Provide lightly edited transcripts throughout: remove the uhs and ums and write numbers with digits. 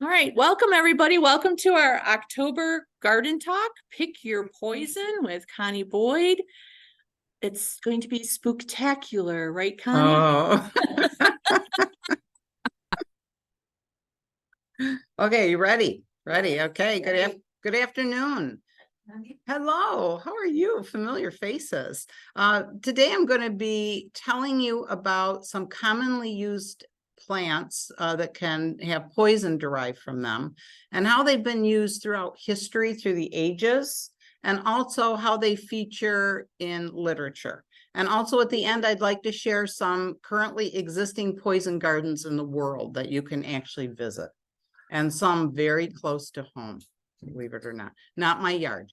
All right, welcome everybody. Welcome to our October garden talk. Pick your poison with Connie Boyd. It's going to be spooktacular, right, Connie? Oh. Okay, you ready? Ready. Okay, good afternoon. Hello, how are you? Familiar faces. Today I'm going to be telling you about some commonly used plants that can have poison derived from them and how they've been used throughout history through the ages, and also how they feature in literature. And also at the end, I'd like to share some currently existing poison gardens in the world that you can actually visit, and some very close to home, believe it or not my yard.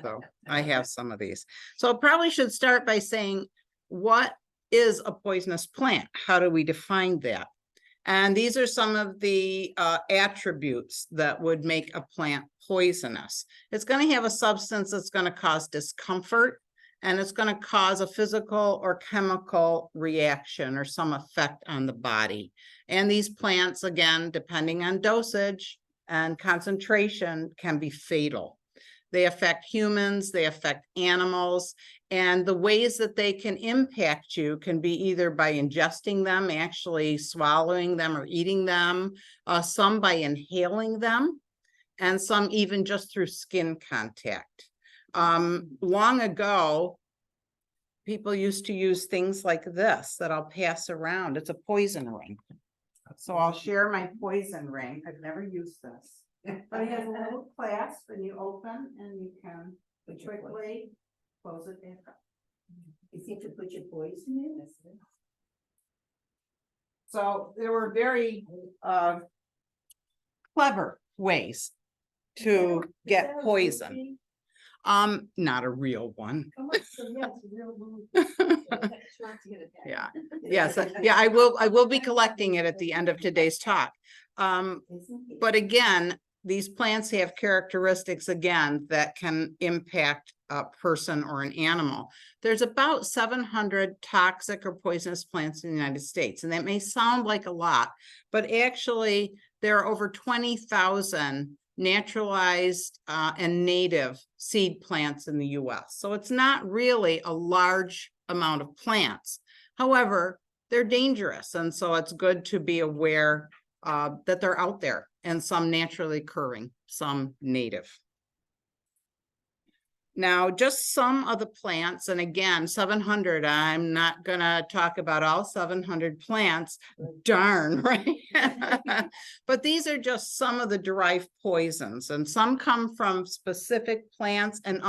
So I have some of these. So I probably should start by saying, what is a poisonous plant? How do we define that? And these are some of the attributes that would make a plant poisonous. It's going to have a substance that's going to cause discomfort, and it's going to cause a physical or chemical reaction or some effect on the body. And these plants, again, depending on dosage and concentration, can be fatal. They affect humans, they affect animals, and the ways that they can impact you can be either by ingesting them, actually swallowing them or eating them, some by inhaling them, and some even just through skin contact. Long ago, people used to use things like this that I'll pass around. It's a poison ring. So I'll share my poison ring. I've never used this. But it has a little clasp, and you open and you can quickly close it back up. You think to put your poison in? So there were very clever ways to get poison. Not a real one. Yeah. Yes. Yeah, I will be collecting it at the end of today's talk. But again, these plants have characteristics, again, that can impact a person or an animal. There's about 700 toxic or poisonous plants in the United States, and that may sound like a lot, but actually there are over 20,000 naturalized and native seed plants in the US. So it's not really a large amount of plants. However, they're dangerous, and so it's good to be aware that they're out there, and some naturally occurring, some native. Now, just some of the plants, and again, 700, I'm not gonna talk about all 700 plants, darn, right? But these are just some of the derived poisons, and some come from specific plants, and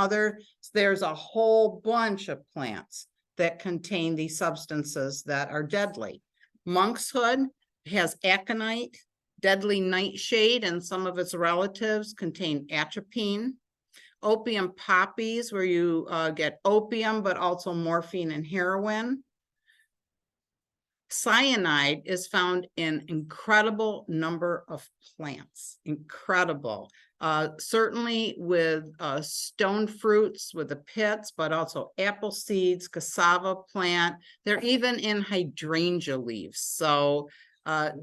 there's a whole bunch of plants that contain these substances that are deadly. Monkshood has aconite. Deadly nightshade and some of its relatives contain atropine. Opium poppies, where you get opium, but also morphine and heroin. Cyanide is found in incredible number of plants, incredible. Certainly with stone fruits, with the pits, but also apple seeds, cassava plant. They're even in hydrangea leaves. So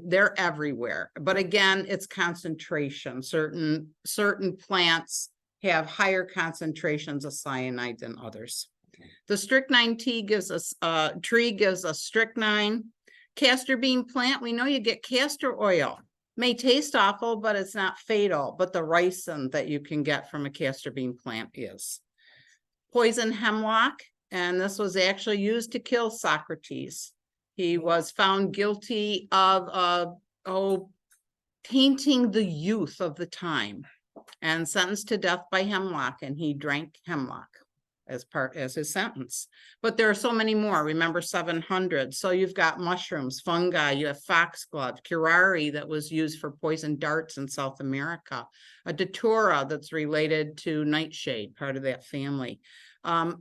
they're everywhere. But again, it's concentration. Certain plants have higher concentrations of cyanide than others. The strychnine tree gives us strychnine. Castor bean plant, we know you get castor oil. May taste awful, but it's not fatal. But the ricin that you can get from a castor bean plant is. Poison hemlock, and this was actually used to kill Socrates. He was found guilty of tainting the youth of the time, and sentenced to death by hemlock, and he drank hemlock as his sentence. But there are so many more. Remember, 700. So you've got mushrooms, fungi, you have foxglove, curare that was used for poison darts in South America, a datura that's related to nightshade, part of that family.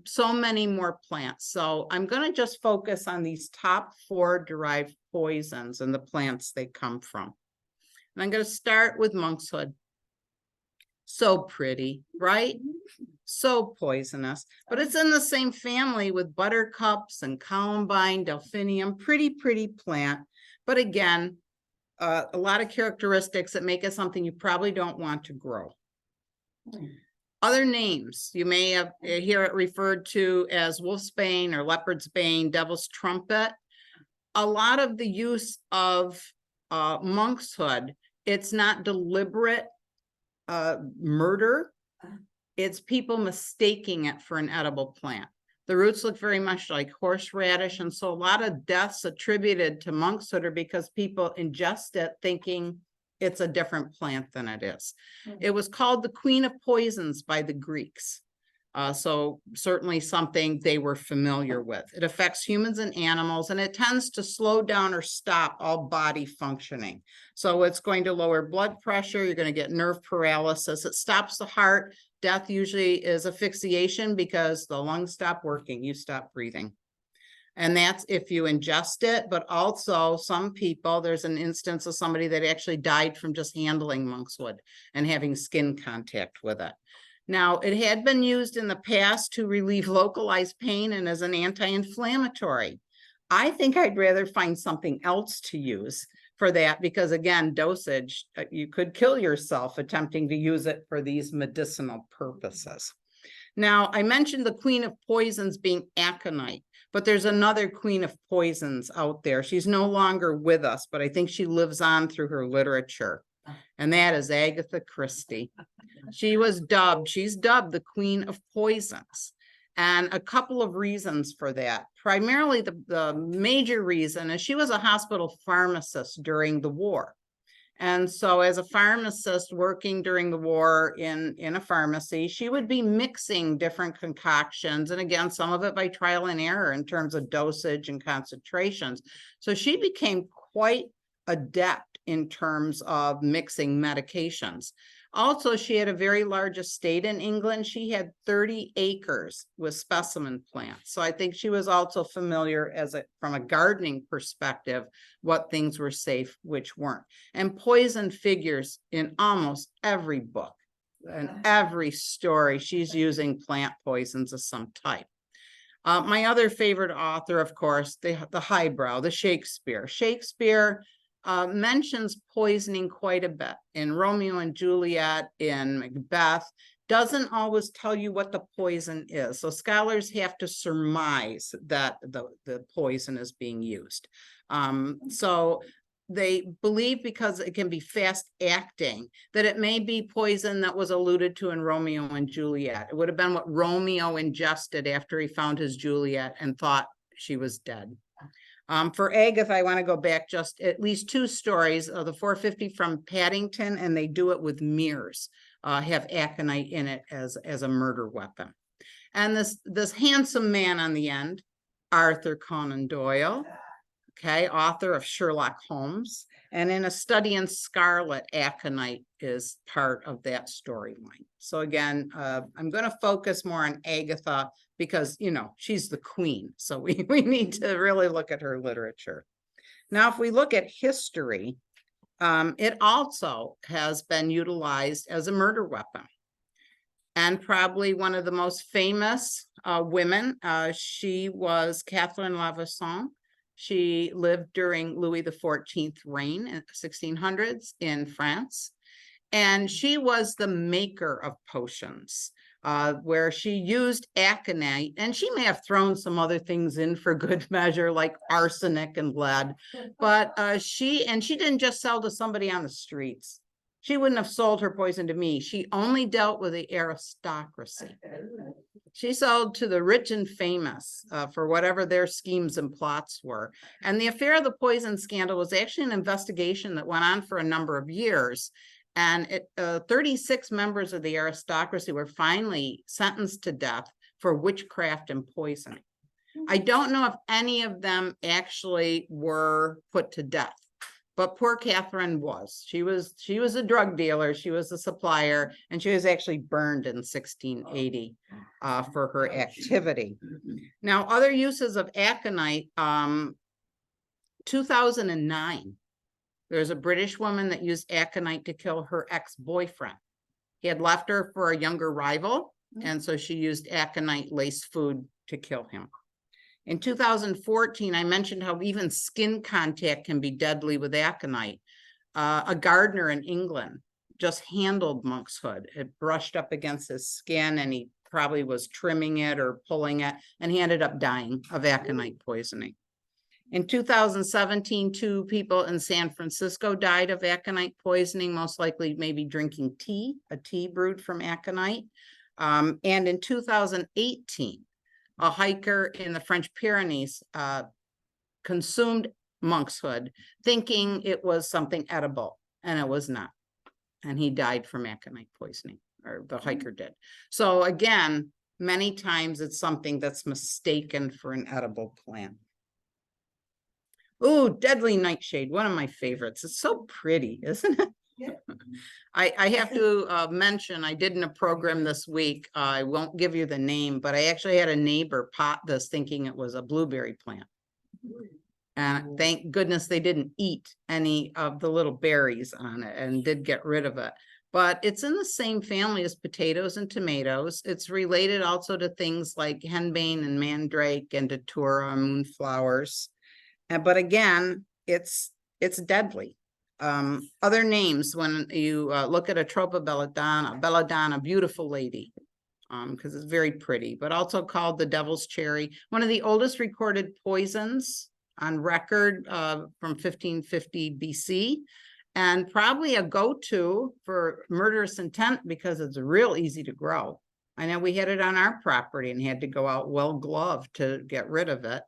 So many more plants. So I'm going to just focus on these top 4 derived poisons and the plants they come from. And I'm going to start with monkshood. So pretty, right? So poisonous, but it's in the same family with buttercups and columbine, delphinium, pretty plant. But again, a lot of characteristics that make it something you probably don't want to grow. Other names, you may have hear it referred to as wolfsbane or leopard's bane, devil's trumpet. A lot of the use of monkshood, it's not deliberate murder. It's people mistaking it for an edible plant. The roots look very much like horseradish, and so a lot of deaths attributed to monkshood are because people ingest it thinking it's a different plant than it is. It was called the Queen of Poisons by the Greeks. So certainly something they were familiar with. It affects humans and animals, and it tends to slow down or stop all body functioning. So it's going to lower blood pressure. You're going to get nerve paralysis. It stops the heart. Death usually is asphyxiation because the lungs stop working. You stop breathing. And that's if you ingest it, but also some people, there's an instance of somebody that actually died from just handling monkshood and having skin contact with it. Now, it had been used in the past to relieve localized pain and as an anti-inflammatory. I think I'd rather find something else to use for that because, again, dosage, you could kill yourself attempting to use it for these medicinal purposes. Now, I mentioned the Queen of Poisons being aconite, but there's another Queen of Poisons out there. She's no longer with us, but I think she lives on through her literature, and that is Agatha Christie. She's dubbed the Queen of Poisons, and a couple of reasons for that. Primarily, the major reason is she was a hospital pharmacist during the war. And so as a pharmacist working during the war in a pharmacy, she would be mixing different concoctions. And again, some of it by trial and error in terms of dosage and concentrations. So she became quite adept in terms of mixing medications. Also, she had a very large estate in England. She had 30 acres with specimen plants. So I think she was also familiar from a gardening perspective, what things were safe, which weren't. And poison figures in almost every book and every story. She's using plant poisons of some type. My other favorite author, of course, the highbrow, the Shakespeare. Shakespeare mentions poisoning quite a bit in Romeo and Juliet, in Macbeth, doesn't always tell you what the poison is. So scholars have to surmise that the poison is being used. So they believe because it can be fast acting that it may be poison that was alluded to in Romeo and Juliet. It would have been what Romeo ingested after he found his Juliet and thought she was dead. For Agatha, I want to go back just at least two stories of the 450 from Paddington, and they do it with mirrors, have aconite in it as a murder weapon. And this handsome man on the end, Arthur Conan Doyle, okay, author of Sherlock Holmes, and in A Study in Scarlet, aconite is part of that storyline. So again, I'm going to focus more on Agatha because, you know, she's the queen. So we need to really look at her literature. Now, if we look at history, it also has been utilized as a murder weapon. And probably one of the most famous women, she was Catherine Lavasson. She lived during Louis XIV reign in the 1600s in France. And she was the maker of potions, where she used aconite, and she may have thrown some other things in for good measure, like arsenic and lead. But she didn't just sell to somebody on the streets. She wouldn't have sold her poison to me. She only dealt with the aristocracy. She sold to the rich and famous for whatever their schemes and plots were. And the affair of the poison scandal was actually an investigation that went on for a number of years. And 36 members of the aristocracy were finally sentenced to death for witchcraft and poisoning. I don't know if any of them actually were put to death. But poor Catherine was. She was a drug dealer. She was a supplier, and she was actually burned in 1680 for her activity. Now, other uses of aconite, 2009, there's a British woman that used aconite to kill her ex-boyfriend. He had left her for a younger rival, and so she used aconite-laced food to kill him. In 2014, I mentioned how even skin contact can be deadly with aconite. A gardener in England just handled monk's hood. It brushed up against his skin and he probably was trimming it or pulling it, and he ended up dying of aconite poisoning. In 2017, 2 people in San Francisco died of aconite poisoning, most likely maybe drinking tea, a tea brewed from aconite. And in 2018, a hiker in the French Pyrenees consumed monk's hood, thinking it was something edible, and it was not. And he died from aconite poisoning, or the hiker did. So again, many times it's something that's mistaken for an edible plant. Oh, deadly nightshade, one of my favorites. It's so pretty, isn't it? Yeah. I have to mention, I did in a program this week, I won't give you the name, but I actually had a neighbor pot this thinking it was a blueberry plant. And thank goodness they didn't eat any of the little berries on it and did get rid of it. But it's in the same family as potatoes and tomatoes. It's related also to things like henbane and mandrake and datura, moonflowers. But again, it's deadly. Other names, when you look at Atropa belladonna, beautiful lady, because it's very pretty, but also called the devil's cherry. One of the oldest recorded poisons on record from 1550 BC, and probably a go-to for murderous intent because it's real easy to grow. I know we had it on our property and had to go out well gloved to get rid of it.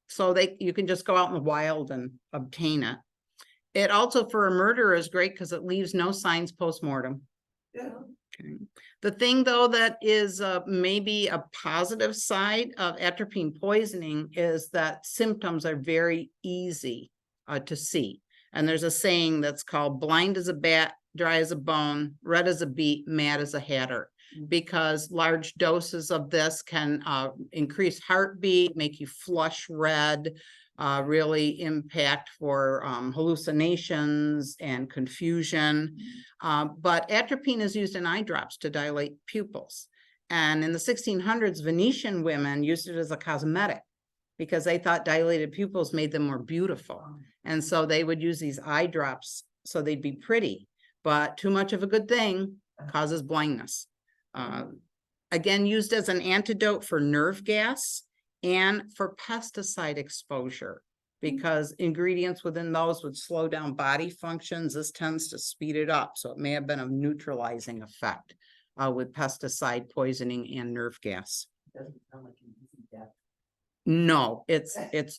So you can just go out in the wild and obtain it. It also, for a murderer, is great because it leaves no signs post-mortem. Yeah. Okay. The thing, though, that is maybe a positive side of atropine poisoning is that symptoms are very easy to see. And there's a saying that's called blind as a bat, dry as a bone, red as a beet, mad as a hatter, because large doses of this can increase heartbeat, make you flush red, really impact for hallucinations and confusion. But atropine is used in eye drops to dilate pupils. And in the 1600s, Venetian women used it as a cosmetic because they thought dilated pupils made them more beautiful. And so they would use these eye drops so they'd be pretty. But too much of a good thing causes blindness. Again, used as an antidote for nerve gas and for pesticide exposure, because ingredients within those would slow down body functions. This tends to speed it up. So it may have been a neutralizing effect with pesticide poisoning and nerve gas. Doesn't sound like an easy death. No, it's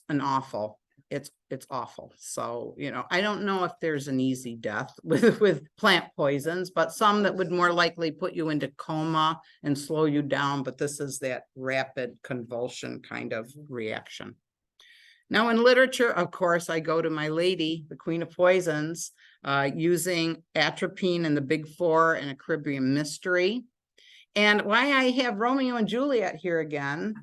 an awful. It's awful. So, you know, I don't know if there's an easy death with plant poisons, but some that would more likely put you into coma and slow you down. But this is that rapid convulsion kind of reaction. Now, in literature, of course, I go to my lady, the queen of poisons, using atropine and the Big Four and Equilibrium Mystery. And why I have Romeo and Juliet here again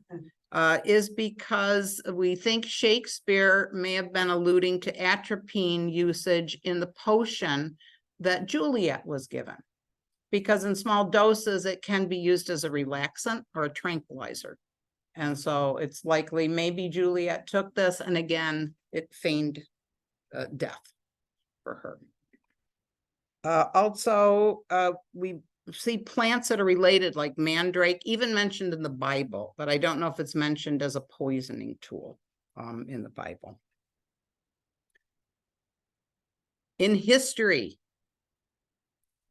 is because we think Shakespeare may have been alluding to atropine usage in the potion that Juliet was given, because in small doses, it can be used as a relaxant or a tranquilizer. And so it's likely maybe Juliet took this, and again, it feigned death for her. Also, we see plants that are related, like mandrake, even mentioned in the Bible, but I don't know if it's mentioned as a poisoning tool in the Bible. In history,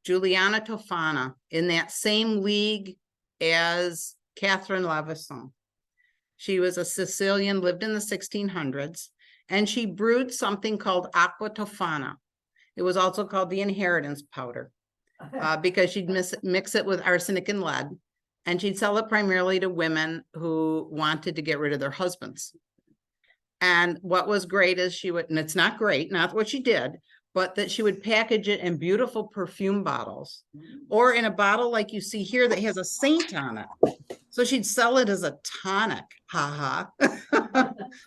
Juliana Tofana, in that same league as Catherine Lavesson. She was a Sicilian, lived in the 1600s, and she brewed something called aqua tofana. It was also called the inheritance powder. Because she'd mix it with arsenic and lead, and she'd sell it primarily to women who wanted to get rid of their husbands. And what was great is she would, and it's not great, not what she did, but that she would package it in beautiful perfume bottles, or in a bottle like you see here that has a saint on it. So she'd sell it as a tonic, haha.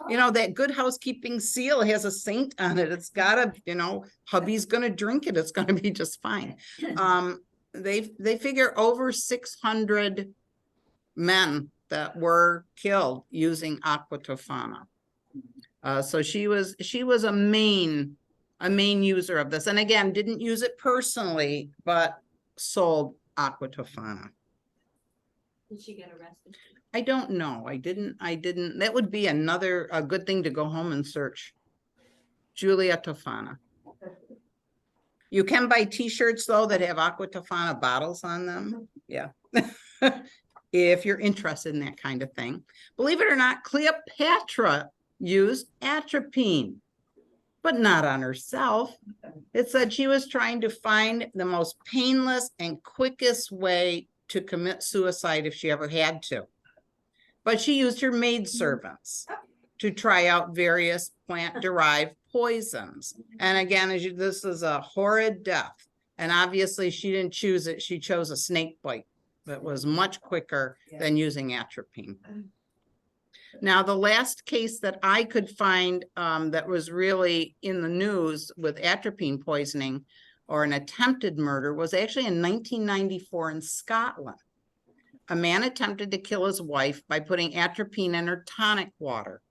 You know, that Good Housekeeping seal has a saint on it. It's gotta, you know, hubby's gonna drink it. It's gonna be just fine. They figure over 600 men that were killed using aqua tofana. So she was a main a main user of this. And again, didn't use it personally, but sold aqua tofana. Did she get arrested? I don't know. I didn't, that would be a good thing to go home and search. Julia Tofana. You can buy t-shirts though that have aqua tofana bottles on them. Yeah. If you're interested in that kind of thing. Believe it or not, Cleopatra used atropine, but not on herself. It said she was trying to find the most painless and quickest way to commit suicide if she ever had to. But she used her maidservants to try out various plant-derived poisons. And again, this is a horrid death. And obviously she didn't choose it. She chose a snake bite that was much quicker than using atropine. Now, the last case that I could find that was really in the news with atropine poisoning or an attempted murder was actually in 1994 in Scotland. A man attempted to kill his wife by putting atropine in her tonic water.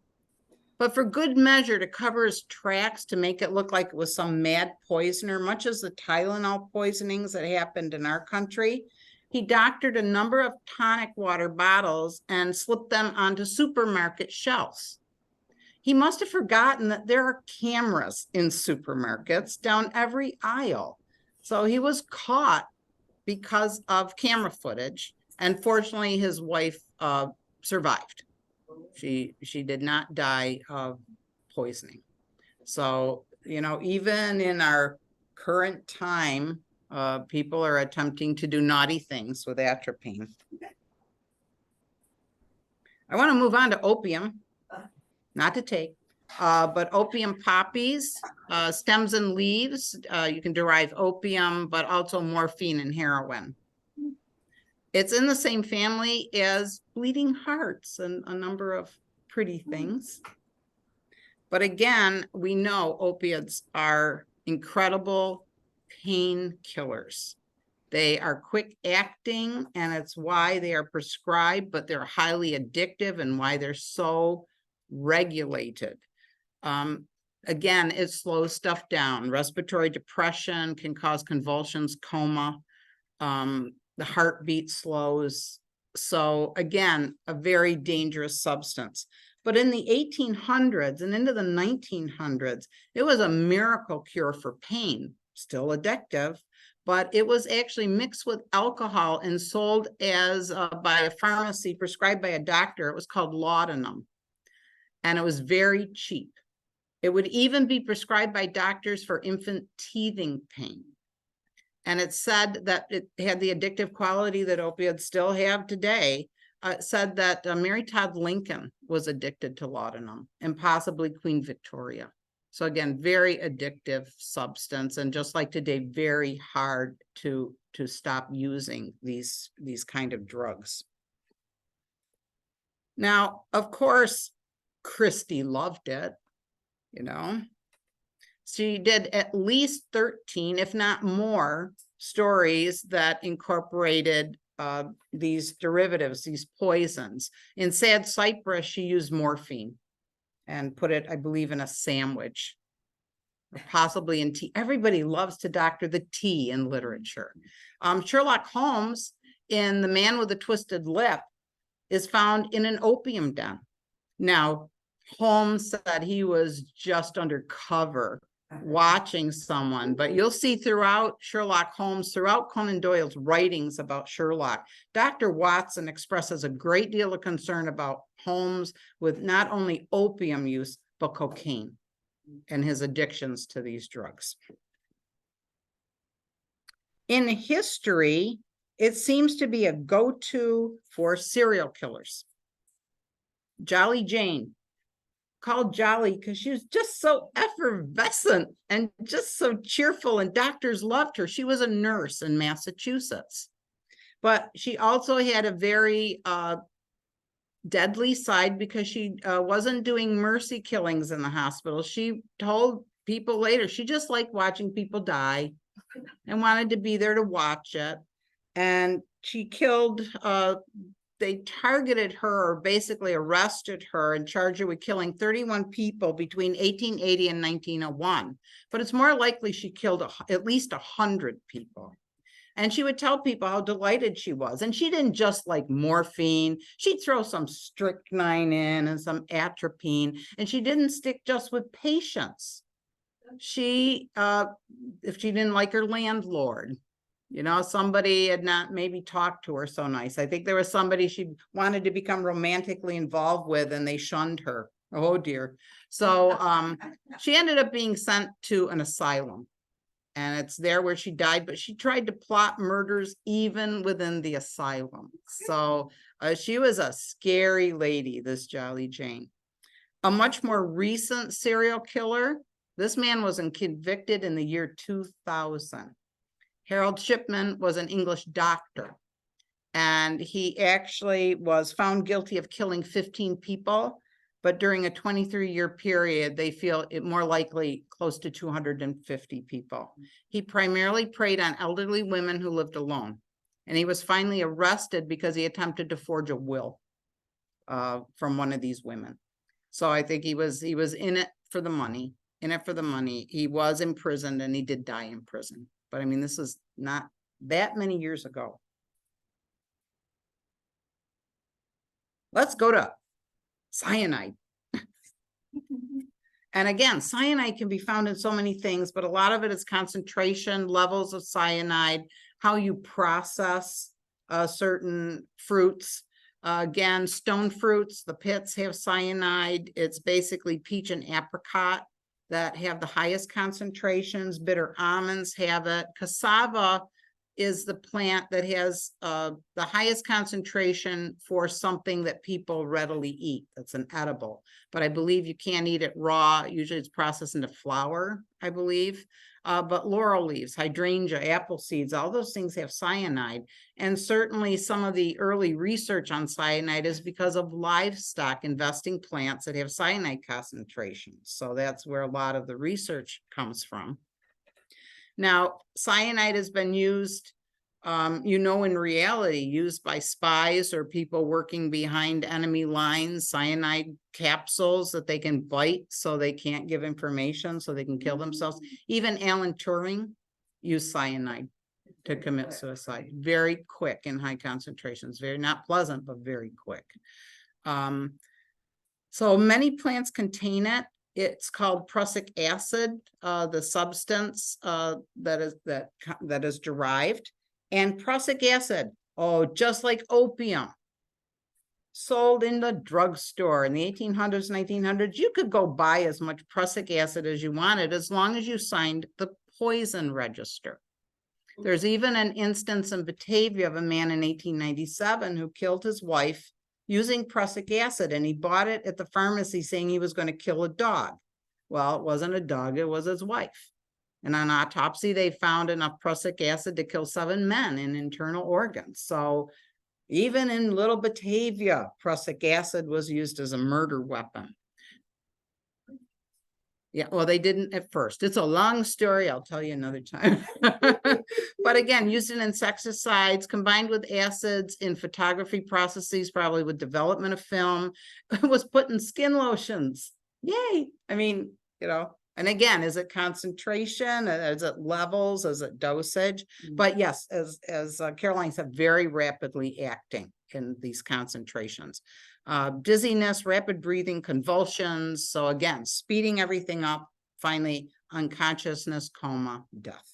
But for good measure, to cover his tracks, to make it look like it was some mad poisoner, much as the Tylenol poisonings that happened in our country, he doctored a number of tonic water bottles and slipped them onto supermarket shelves. He must have forgotten that there are cameras in supermarkets down every aisle. So he was caught because of camera footage. And fortunately, his wife survived. She did not die of poisoning. So, you know, even in our current time, people are attempting to do naughty things with atropine. I want to move on to opium, not to take, but opium poppies, stems and leaves. You can derive opium, but also morphine and heroin. It's in the same family as bleeding hearts and a number of pretty things. But again, we know opiates are incredible painkillers. They are quick acting, and it's why they are prescribed, but they're highly addictive and why they're so regulated. Again, it slows stuff down. Respiratory depression can cause convulsions, coma. The heartbeat slows. So again, a very dangerous substance. But in the 1800s and into the 1900s, it was a miracle cure for pain, still addictive, but it was actually mixed with alcohol and sold as by a pharmacy, prescribed by a doctor. It was called laudanum, and it was very cheap. It would even be prescribed by doctors for infant teething pain. And it said that it had the addictive quality that opiates still have today. It said that Mary Todd Lincoln was addicted to laudanum, and possibly Queen Victoria. So again, very addictive substance, and just like today, very hard to stop using these kind of drugs. Now, of course, Christie loved it, you know. She did at least 13, if not more, stories that incorporated these derivatives, these poisons. In Sad Cypress, she used morphine and put it, I believe, in a sandwich, or possibly in tea. Everybody loves to doctor the tea in literature. Sherlock Holmes, in The Man with the Twisted Lip, is found in an opium den. Now, Holmes said he was just undercover watching someone, but you'll see throughout Sherlock Holmes, throughout Conan Doyle's writings about Sherlock, Dr. Watson expresses a great deal of concern about Holmes with not only opium use, but cocaine and his addictions to these drugs. In history, it seems to be a go-to for serial killers. Jolly Jane, called Jolly because she was just so effervescent and just so cheerful, and doctors loved her. She was a nurse in Massachusetts, but she also had a very deadly side because she wasn't doing mercy killings in the hospital. She told people later she just liked watching people die and wanted to be there to watch it. And she killed they targeted her, or basically arrested her and charged her with killing 31 people between 1880 and 1901. But it's more likely she killed at least 100 people. And she would tell people how delighted she was. And she didn't just like morphine. She'd throw some strychnine in and some atropine. And she didn't stick just with patients. She, if she didn't like her landlord, you know, somebody had not maybe talked to her so nice. I think there was somebody she wanted to become romantically involved with and they shunned her. Oh dear. So she ended up being sent to an asylum. And it's there where she died, but she tried to plot murders even within the asylum. So she was a scary lady, this Jolly Jane. A much more recent serial killer, this man was convicted in the year 2000. Harold Shipman was an English doctor, and he actually was found guilty of killing 15 people. But during a 23-year period, they feel it more likely close to 250 people. He primarily preyed on elderly women who lived alone. And he was finally arrested because he attempted to forge a will from one of these women. So I think he was in it for the money, He was imprisoned and he did die in prison. But I mean, this is not that many years ago. Let's go to cyanide. And again, cyanide can be found in so many things, but a lot of it is concentration, levels of cyanide, how you process certain fruits. Again, stone fruits, the pits have cyanide. It's basically peach and apricot that have the highest concentrations. Bitter almonds have it. Cassava is the plant that has the highest concentration for something that people readily eat. That's an edible, but I believe you can't eat it raw. Usually it's processed into flour, I believe. But laurel leaves, hydrangea, apple seeds, all those things have cyanide. And certainly some of the early research on cyanide is because of livestock investing plants that have cyanide concentrations. So that's where a lot of the research comes from. Now, cyanide has been used, in reality, used by spies or people working behind enemy lines, cyanide capsules that they can bite so they can't give information, so they can kill themselves. Even Alan Turing used cyanide to commit suicide. Very quick in high concentrations, very not pleasant, but very quick. So many plants contain it. It's called prussic acid, the substance that is derived. And prussic acid, just like opium, sold in the drugstore in the 1800s, 1900s. You could go buy as much prussic acid as you wanted, as long as you signed the poison register. There's even an instance in Batavia of a man in 1897 who killed his wife using prussic acid, and he bought it at the pharmacy saying he was going to kill a dog. Well, it wasn't a dog, it was his wife. And on autopsy, they found enough prussic acid to kill 7 men in internal organs. So even in little Batavia, prussic acid was used as a murder weapon. Yeah, well, they didn't at first. It's a long story. I'll tell you another time. But again, used in insecticides, combined with acids in photography processes, probably with development of film. It was put in skin lotions. Yay. I mean, and again, is it concentration? Is it levels? Is it dosage? But yes, as Caroline said, very rapidly acting in these concentrations. Dizziness, rapid breathing, convulsions. So again, speeding everything up, finally unconsciousness, coma, death.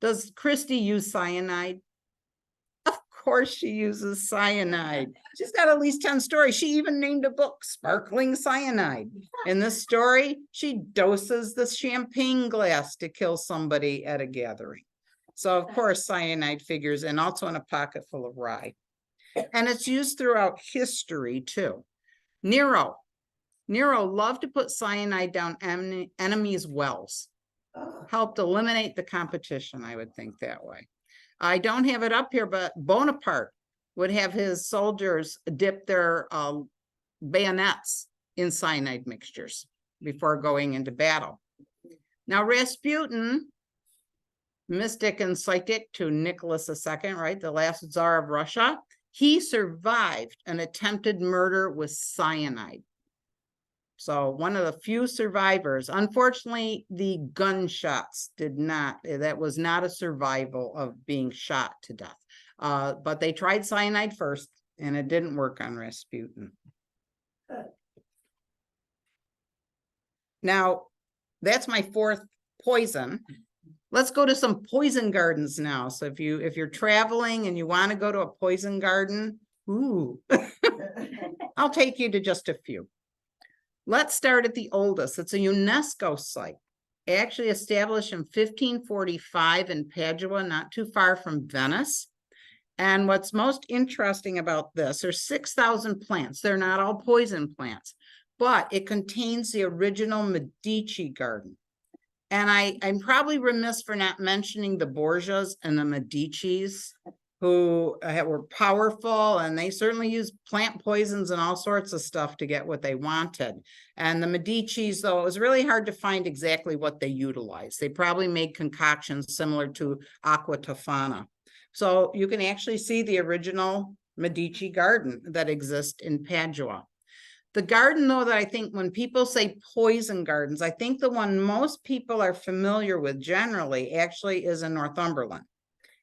Does Christy use cyanide? Of course she uses cyanide. She's got at least 10 stories. She even named a book, Sparkling Cyanide. In this story, she doses the champagne glass to kill somebody at a gathering. So of course, cyanide figures in, also in a pocket full of rye. And it's used throughout history too. Nero loved to put cyanide down enemies' wells. Helped eliminate the competition, I would think that way. I don't have it up here, but Bonaparte would have his soldiers dip their bayonets in cyanide mixtures before going into battle. Now, Rasputin, mystic and psychic to Nicholas II, right? The last Tsar of Russia. He survived an attempted murder with cyanide. So one of the few survivors. Unfortunately, the gunshots did not, that was not a survival of being shot to death. But they tried cyanide first and it didn't work on Rasputin. Now, that's my fourth poison. Let's go to some poison gardens now. So if you're traveling and you want to go to a poison garden, ooh, I'll take you to just a few. Let's start at the oldest. It's a UNESCO site, actually established in 1545 in Padua, not too far from Venice. And what's most interesting about this, there's 6,000 plants. They're not all poison plants, but it contains the original Medici garden. And I'm probably remiss for not mentioning the Borgias and the Medicis, who were powerful, and they certainly used plant poisons and all sorts of stuff to get what they wanted. And the Medicis, though, it was really hard to find exactly what they utilized. They probably made concoctions similar to aqua tofana. So you can actually see the original Medici garden that exists in Padua. The garden, though, that I think when people say poison gardens, I think the one most people are familiar with generally actually is in Northumberland.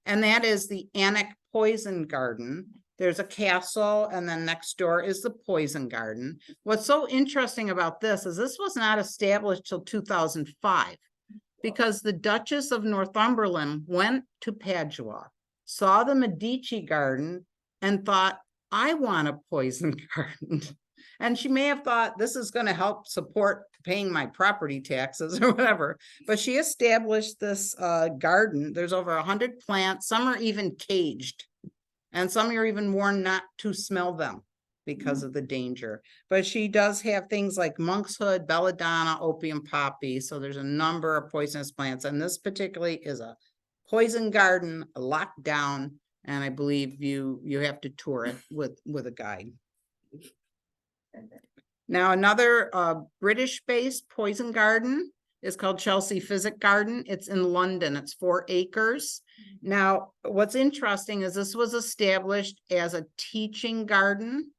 And that is the Annick Poison Garden. There's a castle, and then next door is the Poison Garden. What's so interesting about this is this was not established till 2005, because the Duchess of Northumberland went to Padua, saw the Medici garden, and thought, I want a poison garden. And she may have thought this is going to help support paying my property taxes or whatever, but she established this garden. There's over 100 plants. Some are even caged, and some are even warned not to smell them because of the danger. But she does have things like monkshood, belladonna, opium poppy. So there's a number of poisonous plants, and this particularly is a poison garden, locked down, and I believe you have to tour it with a guide. Now, another British-based poison garden is called Chelsea Physic Garden. It's in London. It's 4 acres. Now, what's interesting is this was established as a teaching garden.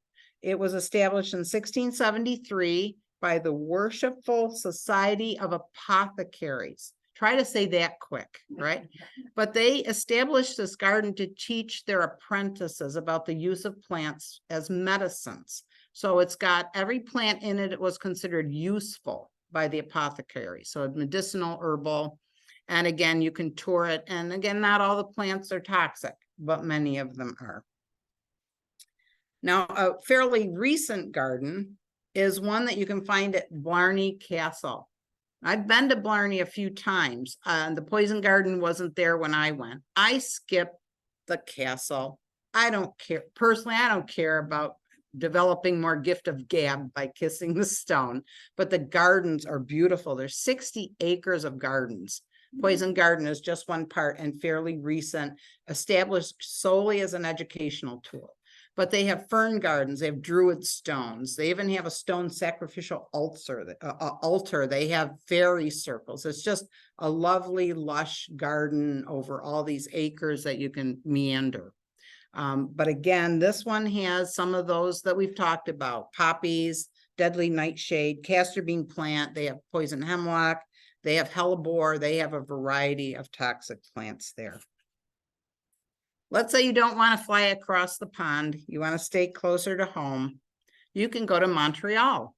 It was established in 1673 by the Worshipful Society of Apothecaries. Try to say that quick, right? But they established this garden to teach their apprentices about the use of plants as medicines. So it's got every plant in it. It was considered useful by the apothecary. So medicinal, herbal, and again, you can tour it. And again, not all the plants are toxic, but many of them are. Now, a fairly recent garden is one that you can find at Blarney Castle. I've been to Blarney a few times. The poison garden wasn't there when I went. I skipped the castle. I don't care. Personally, I don't care about developing more gift of gab by kissing the stone, but the gardens are beautiful. There's 60 acres of gardens. Poison garden is just one part and fairly recent, established solely as an educational tool. But they have fern gardens, they have druid stones, they even have a stone sacrificial altar. They have fairy circles. It's just a lovely, lush garden over all these acres that you can meander. But again, this one has some of those that we've talked about: poppies, deadly nightshade, castor bean plant. They have poison hemlock, they have hellebore, they have a variety of toxic plants there. Let's say you don't want to fly across the pond, you want to stay closer to home. You can go to Montreal.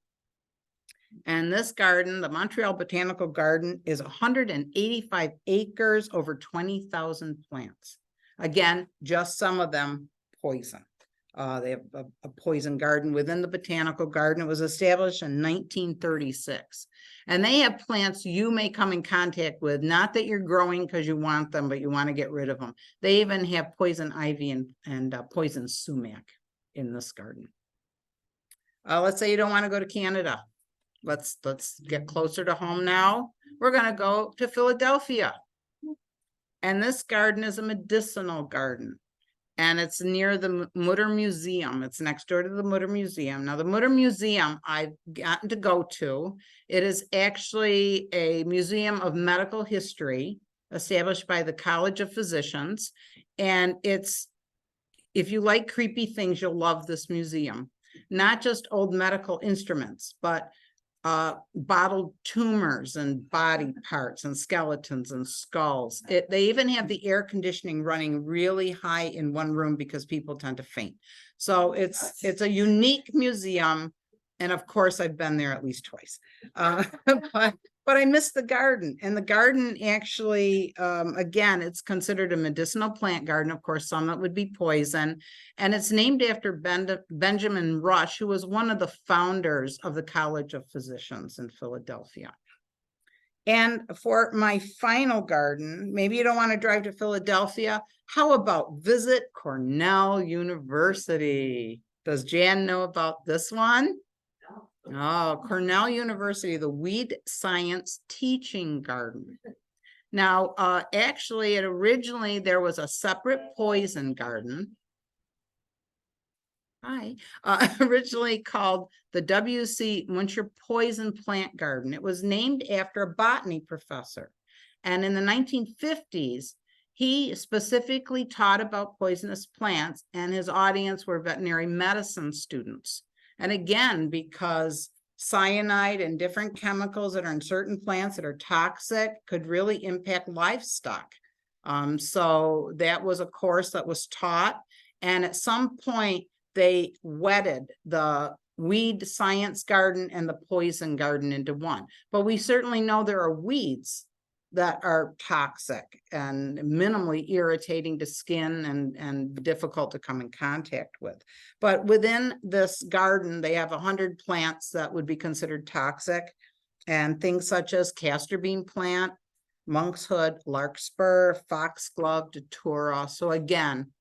And this garden, the Montreal Botanical Garden, is 185 acres, over 20,000 plants. Again, just some of them poison. They have a poison garden within the botanical garden. It was established in 1936. And they have plants you may come in contact with, not that you're growing because you want them, but you want to get rid of them. They even have poison ivy and poison sumac in this garden. Let's say you don't want to go to Canada. Let's get closer to home now. We're going to go to Philadelphia. And this garden is a medicinal garden. And it's near the Mutter Museum. It's next door to the Mutter Museum. Now, the Mutter Museum I've gotten to go to. It is actually a museum of medical history established by the College of Physicians. And it's if you like creepy things, you'll love this museum. Not just old medical instruments, but bottled tumors and body parts and skeletons and skulls. They even have the air conditioning running really high in one room because people tend to faint. So it's a unique museum. And of course, I've been there at least twice. But I missed the garden. And the garden actually, again, it's considered a medicinal plant garden. Of course, some of it would be poison. And it's named after Benjamin Rush, who was one of the founders of the College of Physicians in Philadelphia. And for my final garden, maybe you don't want to drive to Philadelphia. How about visit Cornell University? Does Jan know about this one? Oh, Cornell University, the Weed Science Teaching Garden. Now, actually, originally there was a separate poison garden. Originally called the W.C. Muncher Poison Plant Garden. It was named after a botany professor. And in the 1950s, he specifically taught about poisonous plants, and his audience were veterinary medicine students. And again, because cyanide and different chemicals that are in certain plants that are toxic could really impact livestock. So that was a course that was taught. And at some point, they wedded the weed science garden and the poison garden into one. But we certainly know there are weeds that are toxic and minimally irritating to skin and difficult to come in contact with. But within this garden, they have 100 plants that would be considered toxic, and things such as castor bean plant, monkshood, larkspur, foxglove, datura. So again,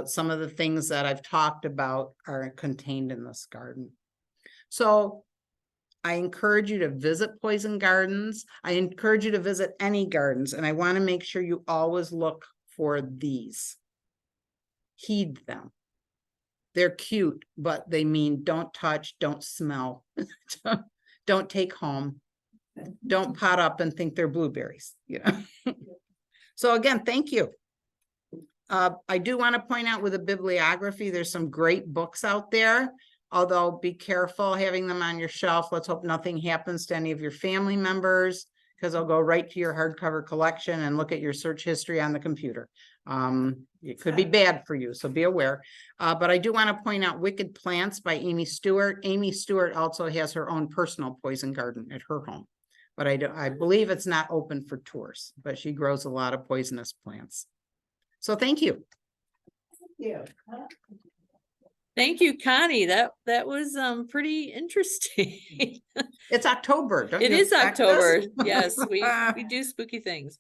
some of the things that I've talked about are contained in this garden. So I encourage you to visit poison gardens. I encourage you to visit any gardens, and I want to make sure you always look for these. Heed them. They're cute, but they mean don't touch, don't smell, don't take home, don't pot up and think they're blueberries. You know. So again, thank you. I do want to point out with a bibliography, there's some great books out there. Although be careful having them on your shelf. Let's hope nothing happens to any of your family members, because they'll go right to your hardcover collection and look at your search history on the computer. It could be bad for you, so be aware. But I do want to point out Wicked Plants by Amy Stewart. Amy Stewart also has her own personal poison garden at her home. But I believe it's not open for tours, but she grows a lot of poisonous plants. So thank you. Yeah. Thank you, Connie. That was pretty interesting. It's October. Don't It you is expect October. this? Yes, we do spooky things.